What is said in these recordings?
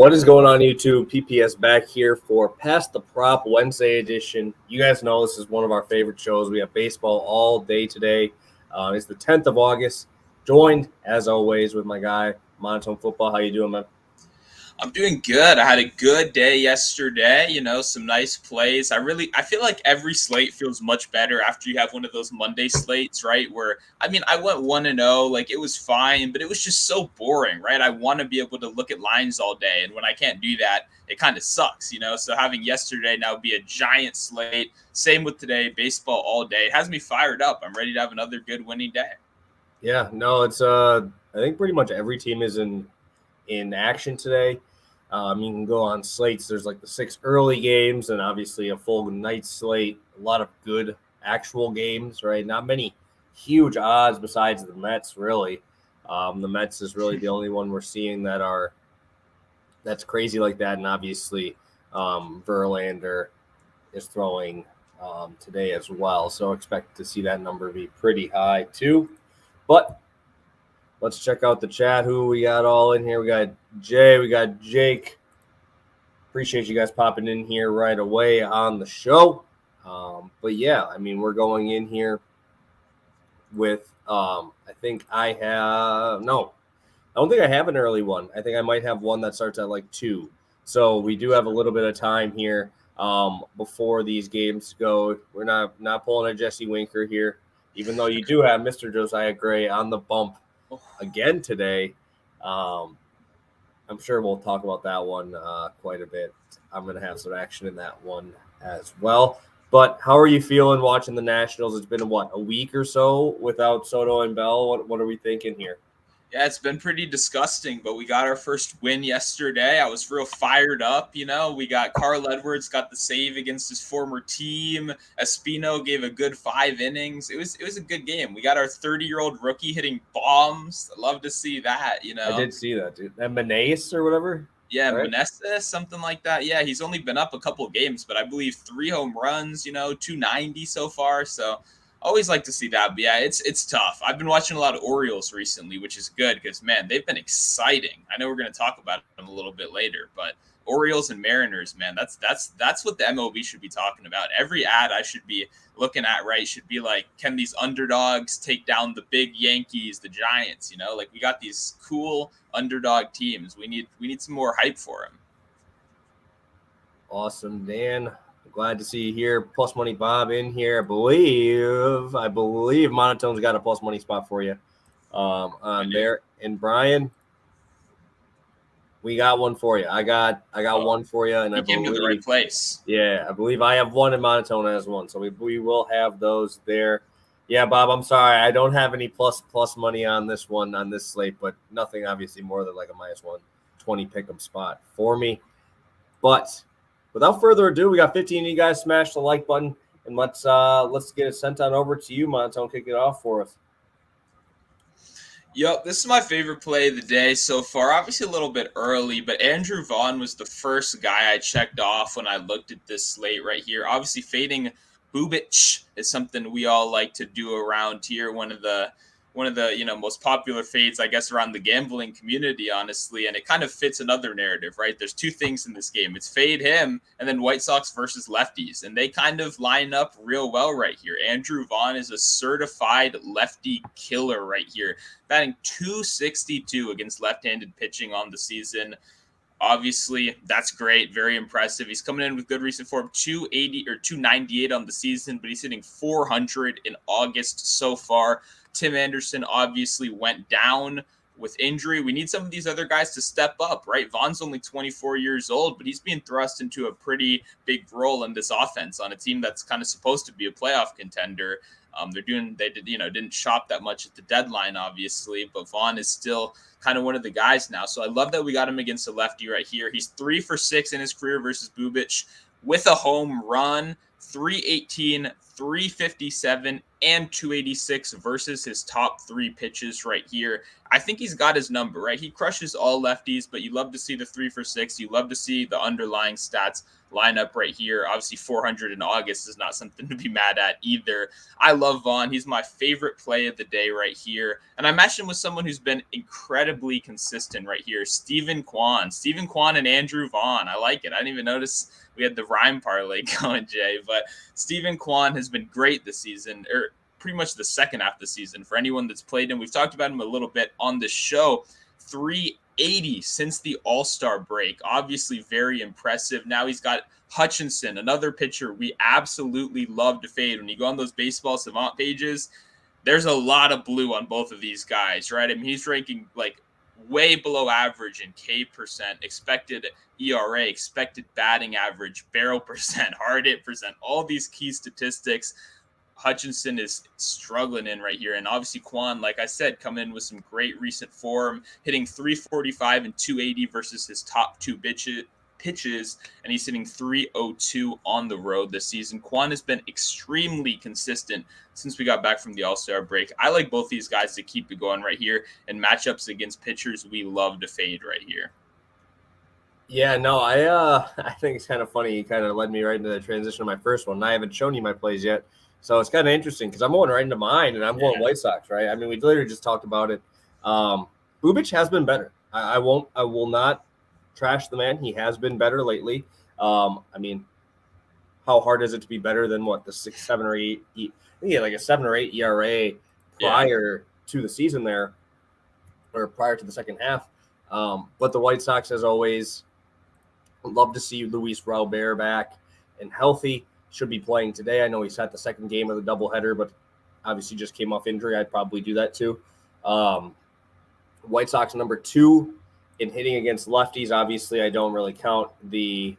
What is going on, YouTube? PPS back here for Past the Prop Wednesday edition. You guys know this is one of our favorite shows. We have baseball all day today. It's the 10th of August. Joined, as always, with my guy, Monotone Football. How you doing, man? I'm doing good. I had a good day yesterday, some nice plays. I feel like every slate feels much better after you have one of those Monday slates, right? Where, I went 1-0, like it was fine, but it was just so boring, right? I want to be able to look at lines all day. And when I can't do that, it kind of sucks, So having yesterday now be a giant slate, same with today, baseball all day, it has me fired up. I'm ready to have another good winning day. Yeah, no, it's I think pretty much every team is in action today. You can go on slates. There's like the 6 early games and obviously a full night slate. A lot of good actual games, right? Not many huge odds besides the Mets, really. The Mets is really the only one we're seeing that's crazy like that. And obviously Verlander is throwing today as well. So expect to see that number be pretty high too. But let's check out the chat. Who we got all in here? We got Jay. We got Jake. Appreciate you guys popping in here right away on the show. But yeah, we're going in here with, I think I have, no, I don't think I have an early one. I think I might have one that starts at like 2. So we do have a little bit of time here before these games go. We're not pulling a Jesse Winker here, even though you do have Mr. Josiah Gray on the bump again today. I'm sure we'll talk about that one quite a bit. I'm going to have some action in that one as well. But how are you feeling watching the Nationals? It's been, a week or so without Soto and Bell? What are we thinking here? Yeah, it's been pretty disgusting, but we got our first win yesterday. I was real fired up, We got Carl Edwards got the save against his former team. Espino gave a good 5 innings. It was a good game. We got our 30-year-old rookie hitting bombs. I love to see that, I did see that, dude. And Menace or whatever? Yeah, right? Meneses, something like that. Yeah, he's only been up a couple of games, but I believe 3 home runs, 290 so far. So always like to see that. But yeah, it's tough. I've been watching a lot of Orioles recently, which is good because, man, they've been exciting. I know we're going to talk about them a little bit later, but Orioles and Mariners, man, that's what the MLB should be talking about. Every ad I should be looking at, right, should be like, can these underdogs take down the big Yankees, the Giants? Like we got these cool underdog teams. We need some more hype for them. Awesome, Dan. Glad to see you here. Plus Money Bob in here. I believe Monotone's got a plus money spot for you on there. And Brian, we got one for you. I got one for you, and I came to the right place. Yeah, I believe I have one, and Monotone has one, so we will have those there. Yeah, Bob, I'm sorry, I don't have any plus money on this one on this slate, but nothing obviously more than like a -120 pick'em spot for me. But without further ado, we got 15 of you guys. Smash the like button, and let's get it sent on over to you, Monotone. Kick it off for us. Yep, this is my favorite play of the day so far. Obviously a little bit early, but Andrew Vaughn was the first guy I checked off when I looked at this slate right here. Obviously fading Bubic is something we all like to do around here. One of the most popular fades, I guess, around the gambling community, honestly, and it kind of fits another narrative, right? There's 2 things in this game. It's fade him and then White Sox versus lefties, and they kind of line up real well right here. Andrew Vaughn is a certified lefty killer right here, batting .262 against left-handed pitching on the season. Obviously, that's great. Very impressive. He's coming in with good recent form, 280 or 298 on the season, but he's hitting 400 in August so far. Tim Anderson obviously went down with injury. We need some of these other guys to step up, right? Vaughn's only 24 years old, but he's being thrust into a pretty big role in this offense on a team that's kind of supposed to be a playoff contender. Didn't shop that much at the deadline, obviously, but Vaughn is still kind of one of the guys now. So I love that we got him against a lefty right here. He's 3 for 6 in his career versus Bubic with a home run. 318, 357, and 286 versus his top 3 pitches right here. I think he's got his number, right? He crushes all lefties, but you love to see the 3 for 6. You love to see the underlying stats line up right here. Obviously, 400 in August is not something to be mad at either. I love Vaughn. He's my favorite play of the day right here. And I matched him with someone who's been incredibly consistent right here, Stephen Kwan. Stephen Kwan and Andrew Vaughn. I like it. I didn't even notice we had the rhyme parlay going, Jay. But Stephen Kwan has been great this season, or pretty much the second half of the season for anyone that's played him. We've talked about him a little bit on the show. 380 since the All-Star break. Obviously very impressive. Now he's got Hutchinson, another pitcher we absolutely love to fade. When you go on those Baseball Savant pages, there's a lot of blue on both of these guys, right? I mean, he's ranking like way below average in K percent, expected ERA, expected batting average, barrel percent, hard hit percent, all these key statistics. Hutchinson is struggling in right here. And obviously Kwan, like I said, coming in with some great recent form, hitting 345 and 280 versus his top 2 pitches, and he's hitting 302 on the road this season. Kwan has been extremely consistent since we got back from the All-Star break. I like both these guys to keep it going right here, and matchups against pitchers we love to fade right here. Yeah, no, I think it's kind of funny. You kind of led me right into the transition of my first one. I haven't shown you my plays yet. So it's kind of interesting because I'm going right into mine, and I'm going White Sox, right? I mean, we literally just talked about it. Bubic has been better. I will not trash the man. He has been better lately. I mean, how hard is it to be better than what, the 6, 7, or 8? Yeah, like a 7 or 8 ERA prior to the season there, or prior to the second half. But the White Sox, as always, love to see Luis Robert back and healthy. Should be playing today. I know he's had the second game of the doubleheader, but obviously just came off injury. I'd probably do that too. White Sox number 2 in hitting against lefties. Obviously, I don't really count the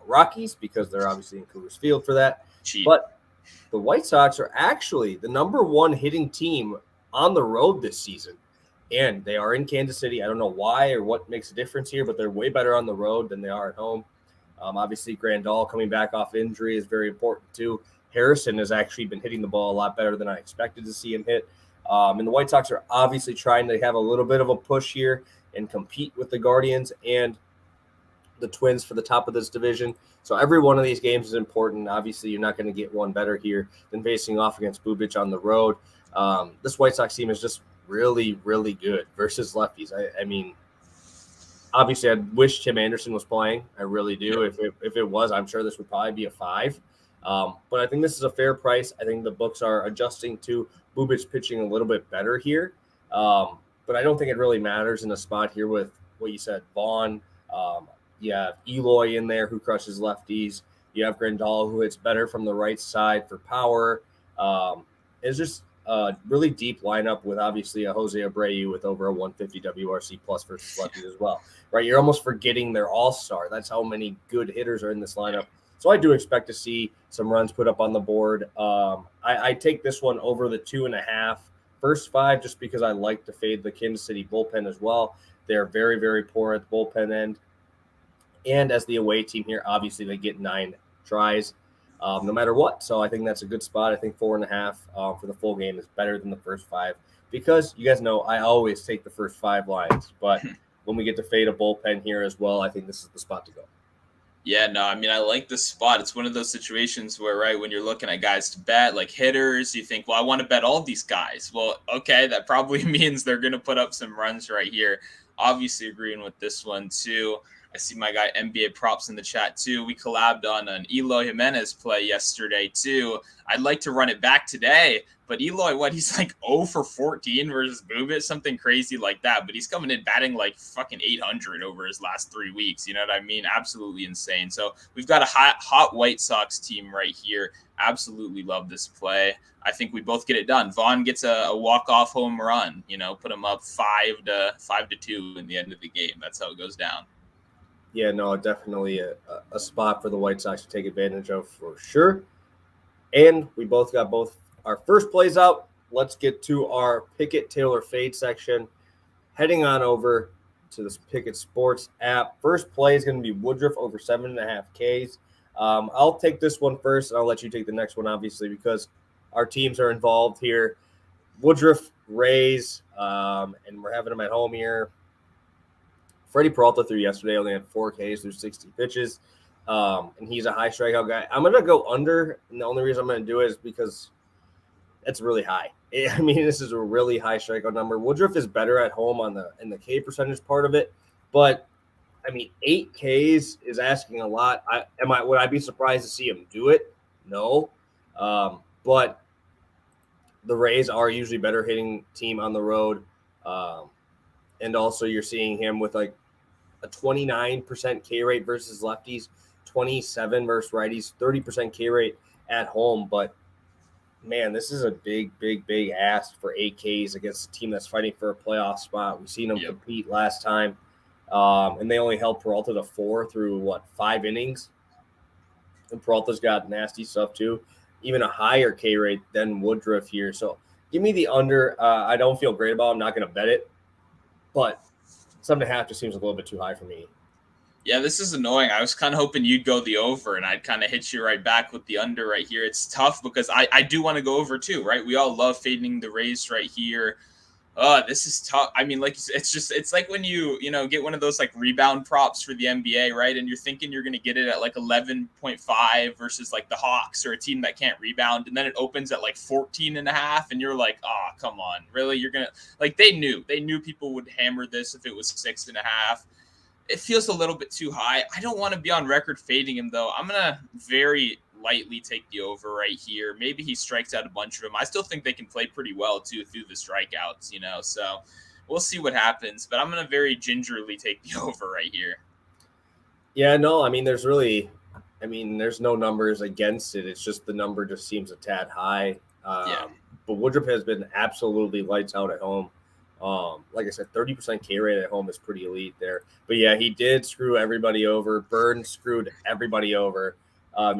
Rockies because they're obviously in Coors Field for that. Cheap. But the White Sox are actually the number 1 hitting team on the road this season. And they are in Kansas City. I don't know why or what makes a difference here, but they're way better on the road than they are at home. Obviously, Grandal coming back off injury is very important too. Harrison has actually been hitting the ball a lot better than I expected to see him hit. And the White Sox are obviously trying to have a little bit of a push here and compete with the Guardians and the Twins for the top of this division. So every one of these games is important. Obviously, you're not going to get one better here than facing off against Bubic on the road. This White Sox team is just really, really good versus lefties. I mean, obviously, I wish Tim Anderson was playing. I really do. If it was, I'm sure this would probably be a 5. But I think this is a fair price. I think the books are adjusting to Bubic pitching a little bit better here. But I don't think it really matters in a spot here with what you said, Vaughn. You have Eloy in there who crushes lefties. You have Grandal who hits better from the right side for power. It's just a really deep lineup with obviously a Jose Abreu with over a 150 WRC plus versus lefties as well, right? You're almost forgetting their all-star. That's how many good hitters are in this lineup. So I do expect to see some runs put up on the board. I take this one over the 2.5 first 5 just because I like to fade the Kansas City bullpen as well. They're very, very poor at the bullpen end. And as the away team here, obviously they get 9 tries no matter what. So I think that's a good spot. I think 4.5 for the full game is better than the first 5 because you guys know I always take the first 5 lines. But when we get to fade a bullpen here as well, I think this is the spot to go. Yeah, no, I mean, I like this spot. It's one of those situations where, right, when you're looking at guys to bet, like hitters, you think, well, I want to bet all these guys. Well, okay, that probably means they're going to put up some runs right here. Obviously agreeing with this one, too. I see my guy NBA Props in the chat, too. We collabed on an Eloy Jimenez play yesterday, too. I'd like to run it back today, but Eloy, he's like 0 for 14 versus Bubic, something crazy like that. But he's coming in batting like fucking 800 over his last 3 weeks. You know what I mean? Absolutely insane. So we've got a hot White Sox team right here. Absolutely love this play. I think we both get it done. Vaughn gets a walk-off home run, put him up 5-2 in the end of the game. That's how it goes down. Yeah, no, definitely a spot for the White Sox to take advantage of for sure. And we both got our first plays out. Let's get to our Pikkit Taylor Fade section. Heading on over to this Pikkit Sports app. First play is going to be Woodruff over 7.5 Ks. I'll take this one first, and I'll let you take the next one, obviously, because our teams are involved here. Woodruff, Rays, and we're having them at home here. Freddie Peralta threw yesterday, only had 4 Ks through 60 pitches, and he's a high strikeout guy. I'm going to go under, and the only reason I'm going to do it is because it's really high. I mean, this is a really high strikeout number. Woodruff is better at home in the K percentage part of it, but I mean, 8 Ks is asking a lot. Would I be surprised to see him do it? No, but the Rays are usually better hitting team on the road, and also you're seeing him with like a 29% K rate versus lefties, 27 versus righties, 30% K rate at home, but man, this is a big ask for 8 Ks against a team that's fighting for a playoff spot. We've seen them compete last time, and they only held Peralta to 4 through, 5 innings? And Peralta's got nasty stuff too, even a higher K rate than Woodruff here. So give me the under. I don't feel great about it. I'm not going to bet it, but 7.5 just seems a little bit too high for me. Yeah, this is annoying. I was kind of hoping you'd go the over, and I'd kind of hit you right back with the under right here. It's tough because I do want to go over too, right? We all love fading the Rays right here. This is tough. I mean, like you said, it's like when you get one of those like rebound props for the NBA, right? And you're thinking you're going to get it at like 11.5 versus like the Hawks or a team that can't rebound. And then it opens at like 14.5. And you're like, oh, come on. Really? You're going to like, they knew people would hammer this if it was 6.5. It feels a little bit too high. I don't want to be on record fading him though. I'm going to very lightly take the over right here. Maybe he strikes out a bunch of them. I still think they can play pretty well too through the strikeouts, so we'll see what happens, but I'm going to very gingerly take the over right here. Yeah, no, I mean, there's no numbers against it. It's just the number just seems a tad high. But Woodruff has been absolutely lights out at home. Like I said, 30% K rate at home is pretty elite there. But yeah, he did screw everybody over. Burns screwed everybody over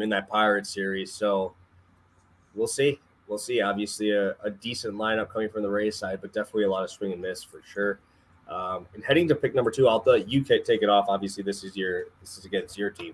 in that Pirates series. So we'll see. Obviously, a decent lineup coming from the Rays side, but definitely a lot of swing and miss for sure. And heading to pick number 2, I'll let you take it off. Obviously, this is against your team.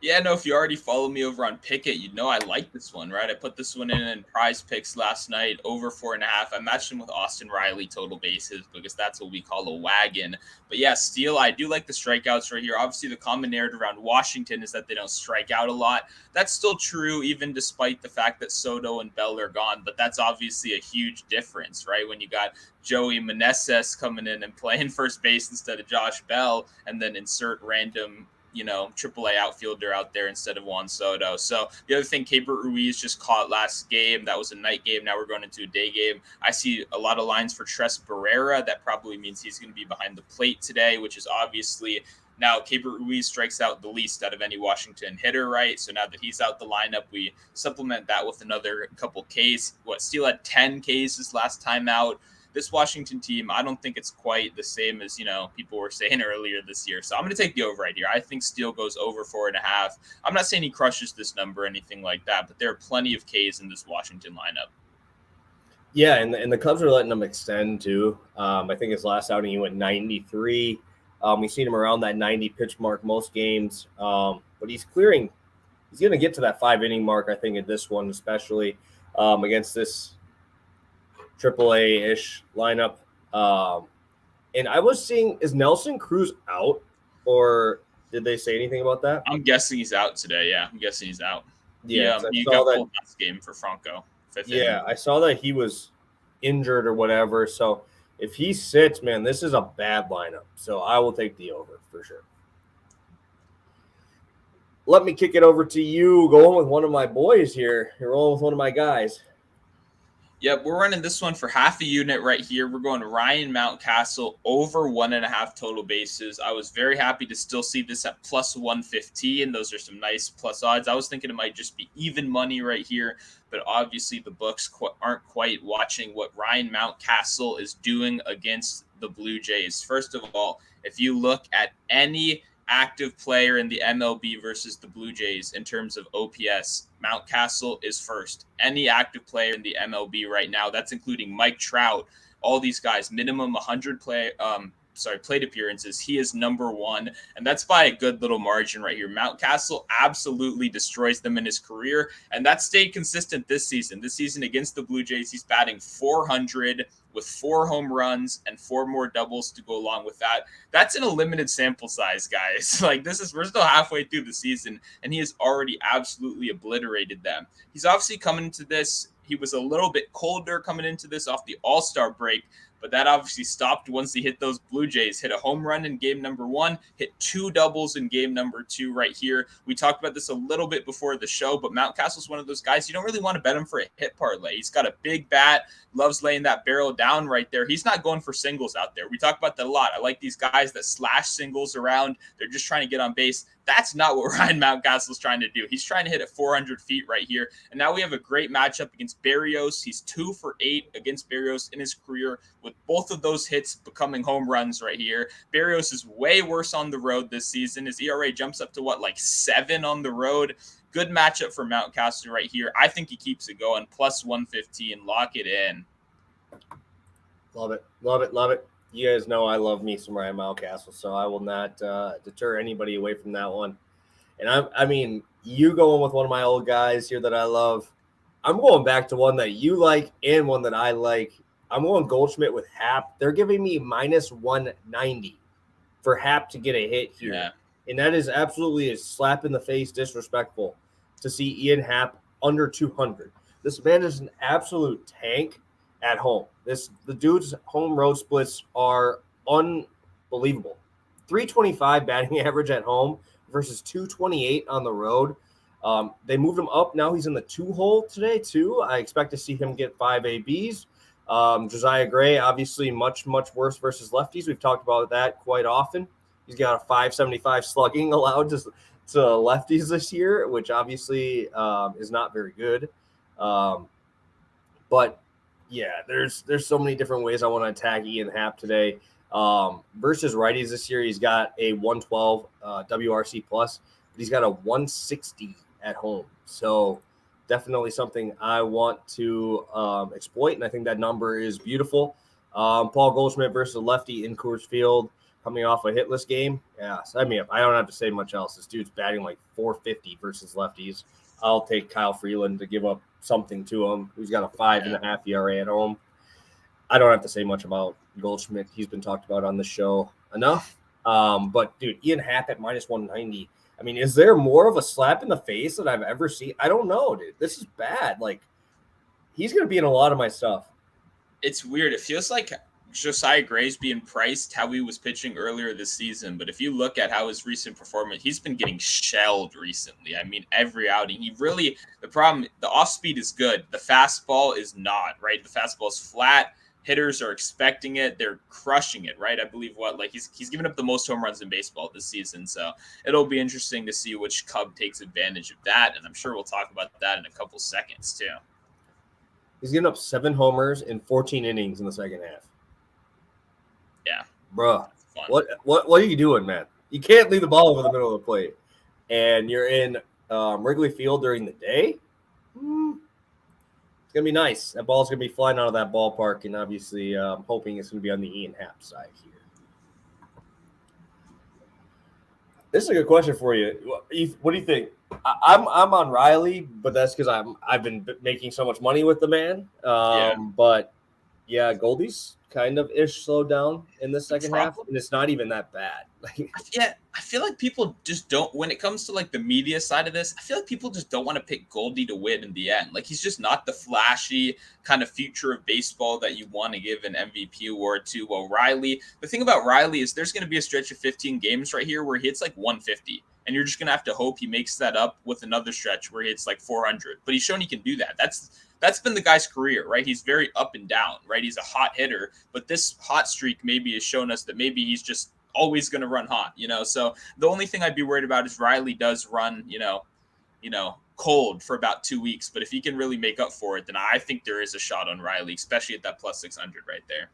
Yeah, no, if you already follow me over on Pikkit, you know I like this one, right? I put this one in prize picks last night, over 4.5. I matched him with Austin Riley total bases because that's what we call a wagon. But yeah, Steele, I do like the strikeouts right here. Obviously, the common narrative around Washington is that they don't strike out a lot. That's still true, even despite the fact that Soto and Bell are gone. But that's obviously a huge difference, right? When you got Joey Meneses coming in and playing first base instead of Josh Bell, and then insert random AAA outfielder out there instead of Juan Soto. So the other thing, Keibert Ruiz just caught last game. That was a night game. Now we're going into a day game. I see a lot of lines for Tres Barrera. That probably means he's going to be behind the plate today, which is obviously now Keibert Ruiz strikes out the least out of any Washington hitter, right? So now that he's out the lineup, we supplement that with another couple Ks. Steele had 10 Ks his last time out. This Washington team, I don't think it's quite the same as, people were saying earlier this year. So I'm going to take the over right here. I think Steele goes over 4.5. I'm not saying he crushes this number or anything like that, but there are plenty of Ks in this Washington lineup. Yeah, and the Cubs are letting him extend too. I think his last outing he went 93. We've seen him around that 90 pitch mark most games, but he's going to get to that 5-inning mark, I think, in this one, especially against this AAA-ish lineup. And I was seeing, is Nelson Cruz out, or did they say anything about that? I'm guessing he's out today. Yeah, I'm guessing he's out. Yeah, he got pulled last game for Franco. Yeah, I saw that he was injured or whatever. So if he sits, man, this is a bad lineup. So I will take the over for sure. Let me kick it over to you. Going with one of my boys here. You're rolling with one of my guys. Yep, we're running this one for half a unit right here. We're going to Ryan Mountcastle over 1.5 total bases. I was very happy to still see this at plus 115. Those are some nice plus odds. I was thinking it might just be even money right here, but obviously the books aren't quite watching what Ryan Mountcastle is doing against the Blue Jays. First of all, if you look at any active player in the MLB versus the Blue Jays in terms of OPS, Mountcastle is first. Any active player in the MLB right now, that's including Mike Trout, all these guys, minimum 100 plate appearances, he is number one, and that's by a good little margin right here. Mountcastle absolutely destroys them in his career, and that stayed consistent this season. This season against the Blue Jays, he's batting .400 with 4 home runs and 4 more doubles to go along with that. That's in a limited sample size, guys. Like, we're still halfway through the season, and he has already absolutely obliterated them. He's obviously coming into this. He was a little bit colder coming into this off the All-Star break, but that obviously stopped once he hit those Blue Jays. Hit a home run in game number 1, hit 2 doubles in game number 2 right here. We talked about this a little bit before the show, but Mountcastle's one of those guys you don't really want to bet him for a hit parlay. He's got a big bat, loves laying that barrel down right there. He's not going for singles out there. We talk about that a lot. I like these guys that slash singles around. They're just trying to get on base. That's not what Ryan Mountcastle's trying to do. He's trying to hit at 400 feet right here. And now we have a great matchup against Berrios. He's 2 for 8 against Berrios in his career, with both of those hits becoming home runs right here. Berrios is way worse on the road this season. His ERA jumps up to 7 on the road. Good matchup for Mountcastle right here. I think he keeps it going. Plus 115. Lock it in. Love it. Love it. Love it. You guys know I love me some Ryan Mountcastle, so I will not deter anybody away from that one. And I mean, you going with one of my old guys here that I love. I'm going back to one that you like and one that I like. I'm going Goldschmidt with Happ. They're giving me minus 190 for Happ to get a hit here. Yeah. And that is absolutely a slap in the face, disrespectful to see Ian Happ under 200. This man is an absolute tank at home. The dude's home road splits are unbelievable. 325 batting average at home versus 228 on the road. They moved him up. Now he's in the 2-hole today, too. I expect to see him get 5 ABs. Josiah Gray, obviously much, much worse versus lefties. We've talked about that quite often. He's got a 575 slugging allowed to lefties this year, which obviously is not very good. But yeah, there's so many different ways I want to attack Ian Happ today. Versus righties this year, he's got a 112 WRC plus, but he's got a 160 at home. So definitely something I want to exploit, and I think that number is beautiful. Paul Goldschmidt versus a lefty in Coors Field, coming off a hitless game. Yeah, sign me up. I don't have to say much else. This dude's batting like 450 versus lefties. I'll take Kyle Freeland to give up something to him. He's got a 5.5 ERA at home. I don't have to say much about Goldschmidt. He's been talked about on the show enough. But, dude, Ian Happ at minus 190. I mean, is there more of a slap in the face that I've ever seen? I don't know, dude. This is bad. Like, he's going to be in a lot of my stuff. It's weird. It feels like Josiah Gray's being priced how he was pitching earlier this season. But if you look at how his recent performance, he's been getting shelled recently. I mean, every outing. The problem, the off speed is good. The fastball is not, right? The fastball is flat. Hitters are expecting it. They're crushing it, right? I believe he's given up the most home runs in baseball this season. So it'll be interesting to see which Cub takes advantage of that. And I'm sure we'll talk about that in a couple seconds too. He's giving up 7 homers in 14 innings in the second half. Yeah. Bruh. What are you doing, man? You can't leave the ball over the middle of the plate. And you're in Wrigley Field during the day? It's going to be nice. That ball's going to be flying out of that ballpark, and obviously I'm hoping it's going to be on the Ian Happ side here. This is a good question for you. What do you think? I'm on Riley, but that's because I've been making so much money with the man. But, yeah, Goldie's kind of slowed down in the second half, and it's not even that bad. Yeah, I feel like people just don't, when it comes to like the media side of this, I feel like people just don't want to pick Goldie to win in the end. Like, he's just not the flashy kind of future of baseball that you want to give an MVP award to. Well, Riley, the thing about Riley is there's going to be a stretch of 15 games right here where he hits like 150. And you're just going to have to hope he makes that up with another stretch where he hits like 400. But he's shown he can do that. That's been the guy's career, right? He's very up and down, right? He's a hot hitter, but this hot streak maybe has shown us that maybe he's just always going to run hot, So the only thing I'd be worried about is Riley does run, cold for about 2 weeks. But if he can really make up for it, then I think there is a shot on Riley, especially at that plus 600 right there.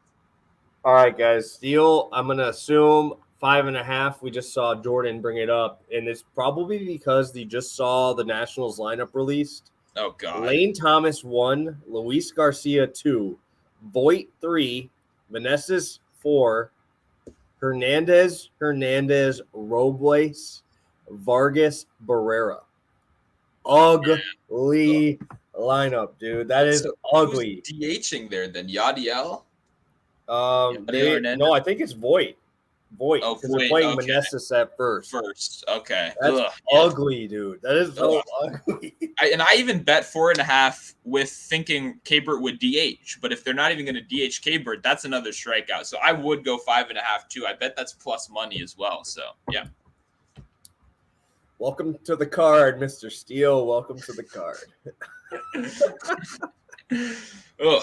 All right, guys. Steele, I'm going to assume 5.5. We just saw Jordan bring it up, and it's probably because they just saw the Nationals lineup released. Oh, God. Lane Thomas 1, Luis Garcia 2, Voit 3, Meneses 4, Hernandez, Robles, Vargas, Barrera. Ugly lineup, dude. That is So who's ugly. DHing there then? Yadiel? No, I think it's Voit, Oh, because they're wait. playing Okay. Meneses at first. Okay. That's Ugh. ugly, dude. That is so Ugh. ugly. I even bet 4.5 with thinking K-Bert would DH, but if they're not even going to DH K-Bert, that's another strikeout. So I would go 5.5 too. I bet that's plus money as well. So yeah. Welcome to the card, Mr. Steele. Welcome to the card. Ugh.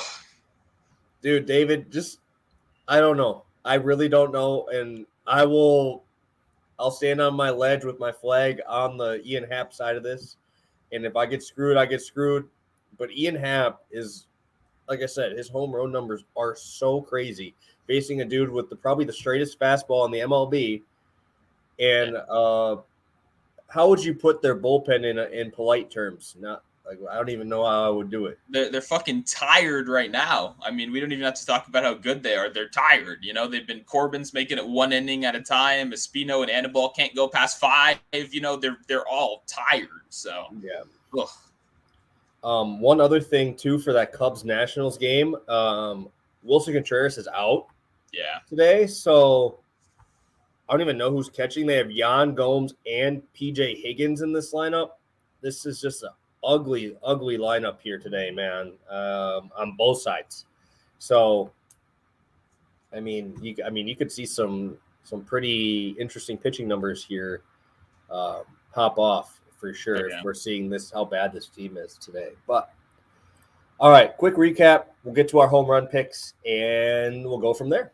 Dude, David, I don't know. I really don't know. And I'll stand on my ledge with my flag on the Ian Happ side of this. And if I get screwed, I get screwed. But Ian Happ is, like I said, his home run numbers are so crazy. Facing a dude with probably the straightest fastball in the MLB. And how would you put their bullpen in polite terms? Not like, I don't even know how I would do it. They're fucking tired right now. I mean, we don't even have to talk about how good they are. They're tired. You know, they've been Corbin's making it 1 inning at a time. Espino and Anibal can't go past 5. You know, they're all tired. So yeah. Ugh. One other thing too for that Cubs Nationals game, Wilson Contreras is out. Yeah. Today, so I don't even know who's catching. They have Yan Gomes and PJ Higgins in this lineup. This is just an ugly lineup here today, man. On both sides. So, I mean, you could see some pretty interesting pitching numbers here pop off for sure. Okay. If we're seeing how bad this team is today. But all right, quick recap. We'll get to our home run picks and we'll go from there.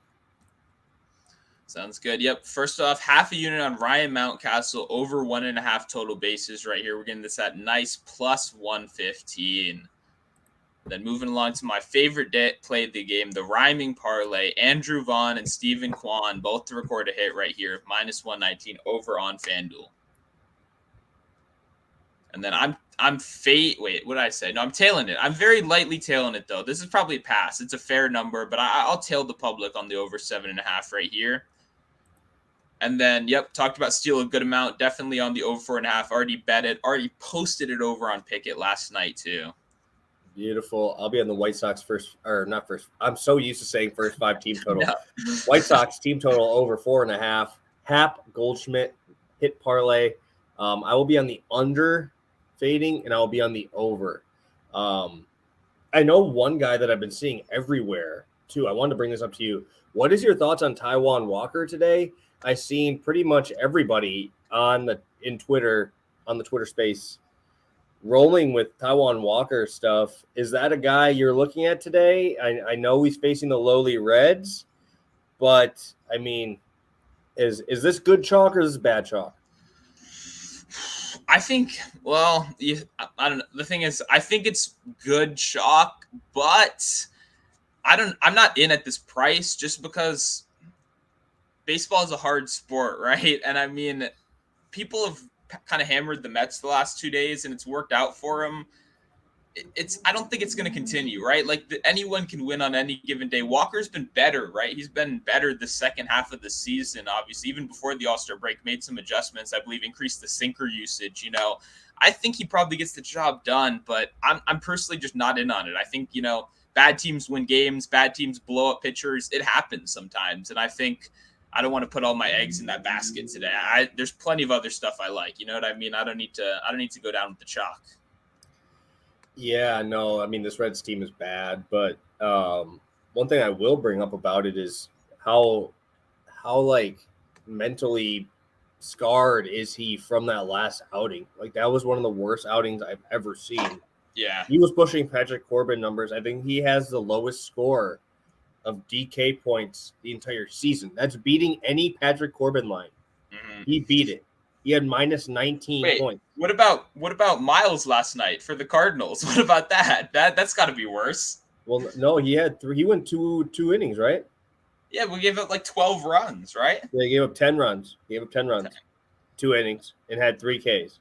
Sounds good. Yep. First off, half a unit on Ryan Mountcastle, over 1.5 total bases right here. We're getting this at nice plus 115. Then moving along to my favorite play of the game, the rhyming parlay. Andrew Vaughn and Stephen Kwan both to record a hit right here, minus 119 over on FanDuel. And then I'm wait, what did I say? No, I'm tailing it. I'm very lightly tailing it though. This is probably a pass. It's a fair number, but I'll tail the public on the over 7.5 right here. And then, yep, talked about Steele a good amount. Definitely on the over 4.5. Already bet it. Already posted it over on Pikkit last night too. Beautiful. I'll be on the White Sox not first. I'm so used to saying first 5 team total. No. White Sox team total over 4.5. Happ, Goldschmidt, hit parlay. I will be on the under fading, and I will be on the over. I know one guy that I've been seeing everywhere too. I wanted to bring this up to you. What is your thoughts on Taijuan Walker today? I've seen pretty much everybody on the Twitter space rolling with Taijuan Walker stuff. Is that a guy you're looking at today? I know he's facing the lowly Reds, but I mean, is this good chalk or is this bad chalk? I think, well, I don't know. The thing is, I think it's good chalk, but I'm not in at this price just because baseball is a hard sport, right? And I mean, people have kind of hammered the Mets the last 2 days, and it's worked out for them. I don't think it's going to continue, right? Like anyone can win on any given day. Walker's been better, right? He's been better the second half of the season, obviously, even before the All-Star break, made some adjustments, I believe, increased the sinker usage. You know, I think he probably gets the job done, but I'm personally just not in on it. I think, you know, bad teams win games, bad teams blow up pitchers. It happens sometimes. And I think I don't want to put all my eggs in that basket today. There's plenty of other stuff I like. You know what I mean? I don't need to go down with the chalk. Yeah, no, I mean, this Reds team is bad, but one thing I will bring up about it is how like mentally scarred is he from that last outing? Like that was one of the worst outings I've ever seen. Yeah. He was pushing Patrick Corbin numbers. I think he has the lowest score of DK points the entire season. That's beating any Patrick Corbin line. Mm-hmm. He beat it. He had minus 19 points. What about Miles last night for the Cardinals? What about that? That's got to be worse. Well, no, he had 3. He went two innings, right? Yeah, we gave up like 12 runs, right? They gave up 10 runs. 2 innings, and had 3 Ks.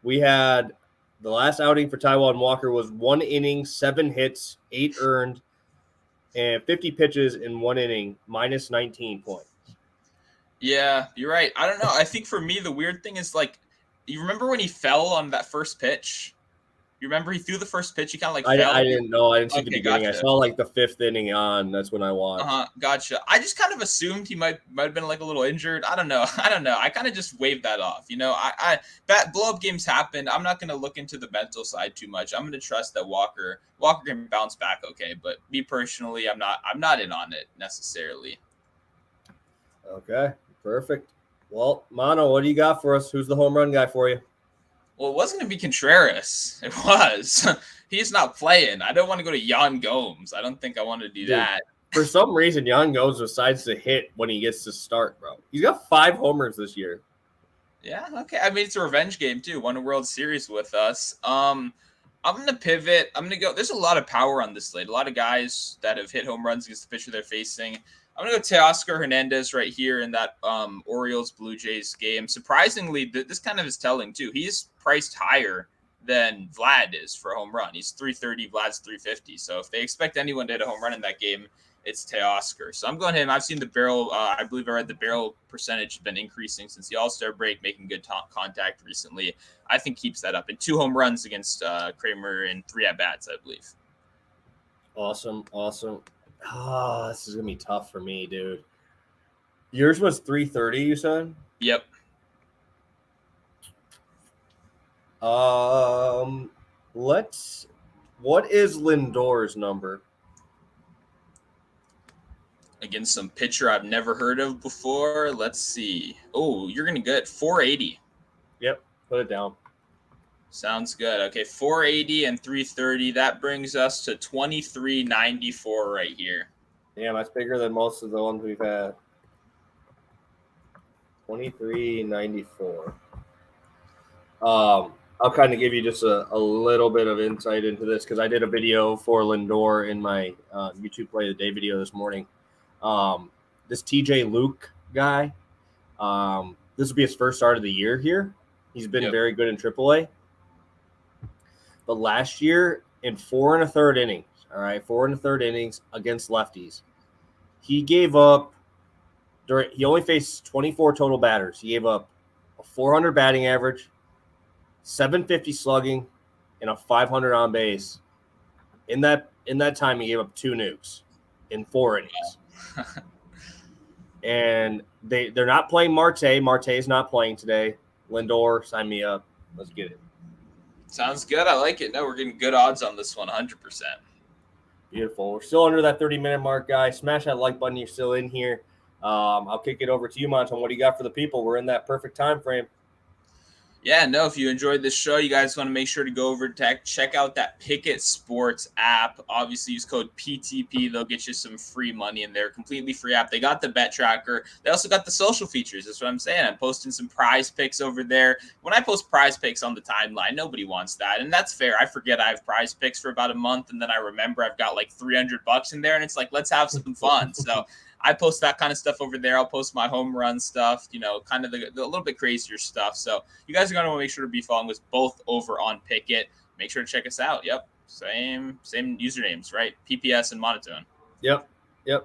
We had the last outing for Taijuan Walker was 1 inning, 7 hits, 8 earned, and 50 pitches in 1 inning, minus 19 points. Yeah, you're right. I don't know. I think for me, the weird thing is like, you remember when he fell on that first pitch? You remember he threw the first pitch, he kind of like fell. I didn't know. I didn't see the Okay, beginning. gotcha. I saw like the 5th inning on. That's when I watched. Gotcha. I just kind of assumed he might have been like a little injured. I don't know. I kind of just waved that off. That blow up games happen. I'm not gonna look into the mental side too much. I'm gonna trust that Walker can bounce back okay. But me personally, I'm not in on it necessarily. Okay, perfect. Well, Mono, what do you got for us? Who's the home run guy for you? Well, it wasn't going to be Contreras. It was. He's not playing. I don't want to go to Yan Gomes. I don't think I want to do that. For some reason, Yan Gomes decides to hit when he gets to start, bro. He's got 5 homers this year. Yeah, okay. I mean, it's a revenge game, too. Won a World Series with us. I'm going to pivot. I'm going to go. There's a lot of power on this slate. A lot of guys that have hit home runs against the pitcher they're facing. I'm going to go Teoscar Hernandez right here in that Orioles-Blue Jays game. Surprisingly, this kind of is telling, too. He's priced higher than Vlad is for a home run. He's 330, Vlad's 350. So if they expect anyone to hit a home run in that game, it's Teoscar. So I'm going him. I've seen the barrel. I believe I read the barrel percentage has been increasing since the All-Star break, making good contact recently. I think keeps that up. And 2 home runs against Kramer and 3 at-bats, I believe. Awesome. This is going to be tough for me, dude. Yours was 330, you said? Yep. What is Lindor's number? Against some pitcher I've never heard of before. Let's see. Oh, you're going to get 480. Yep, put it down. Sounds good. Okay, 480 and 330. That brings us to 2394 right here. Damn, that's bigger than most of the ones we've had. 2394. I'll kind of give you just a little bit of insight into this because I did a video for Lindor in my YouTube Play of the Day video this morning. This TJ Luke guy, this will be his first start of the year here. He's been very good in AAA. But last year, in 4 1/3 innings, 4 1/3 innings against lefties, he gave up. He only faced 24 total batters. He gave up a 400 batting average, 750 slugging, and a 500 on base. In that time, he gave up 2 nukes in 4 innings. And they're not playing Marte. Marte's not playing today. Lindor, sign me up. Let's get it. Sounds good. I like it. No, we're getting good odds on this one, 100%. Beautiful. We're still under that 30-minute mark, guys. Smash that like button. You're still in here. I'll kick it over to you, Monotone. What do you got for the people? We're in that perfect time frame. Yeah, no, if you enjoyed this show, you guys want to make sure to go over to check out that Pikkit Sports app. Obviously, use code PTP. They'll get you some free money in there. Completely free app. They got the bet tracker. They also got the social features. That's what I'm saying. I'm posting some prize picks over there. When I post prize picks on the timeline, nobody wants that. And that's fair. I forget I have prize picks for about a month, and then I remember I've got like $300 in there, and it's like, let's have some fun. So I post that kind of stuff over there. I'll post my home run stuff, kind of the little bit crazier stuff. So you guys are going to want to make sure to be following us both over on Pikkit. Make sure to check us out. Yep. Same usernames, right? PPS and Monotone. Yep. Have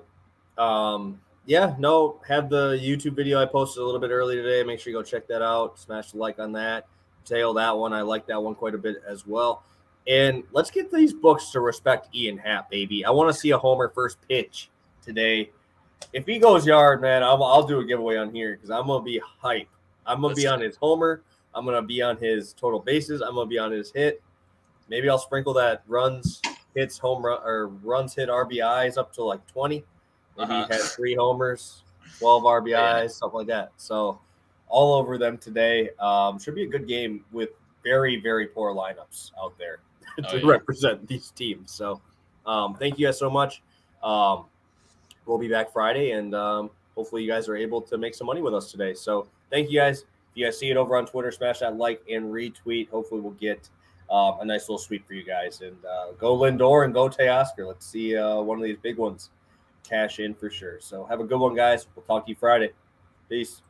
the YouTube video I posted a little bit early today. Make sure you go check that out. Smash the like on that. Tail that one. I like that one quite a bit as well. And let's get these books to respect Ian Happ, baby. I want to see a homer first pitch today. If he goes yard, man, I'll do a giveaway on here because I'm going to be hype. I'm going to be on his homer. I'm going to be on his total bases. I'm going to be on his hit. Maybe I'll sprinkle that runs, hits, home run, or runs, hit, RBIs up to like 20. Maybe he has 3 homers, 12 RBIs, something like that. So all over them today. Should be a good game with very, very poor lineups out there to represent these teams. So thank you guys so much. We'll be back Friday, and hopefully you guys are able to make some money with us today. So thank you guys. If you guys see it over on Twitter, smash that like and retweet. Hopefully we'll get a nice little sweep for you guys. And go Lindor and go Teoscar. Let's see one of these big ones cash in for sure. So have a good one, guys. We'll talk to you Friday. Peace.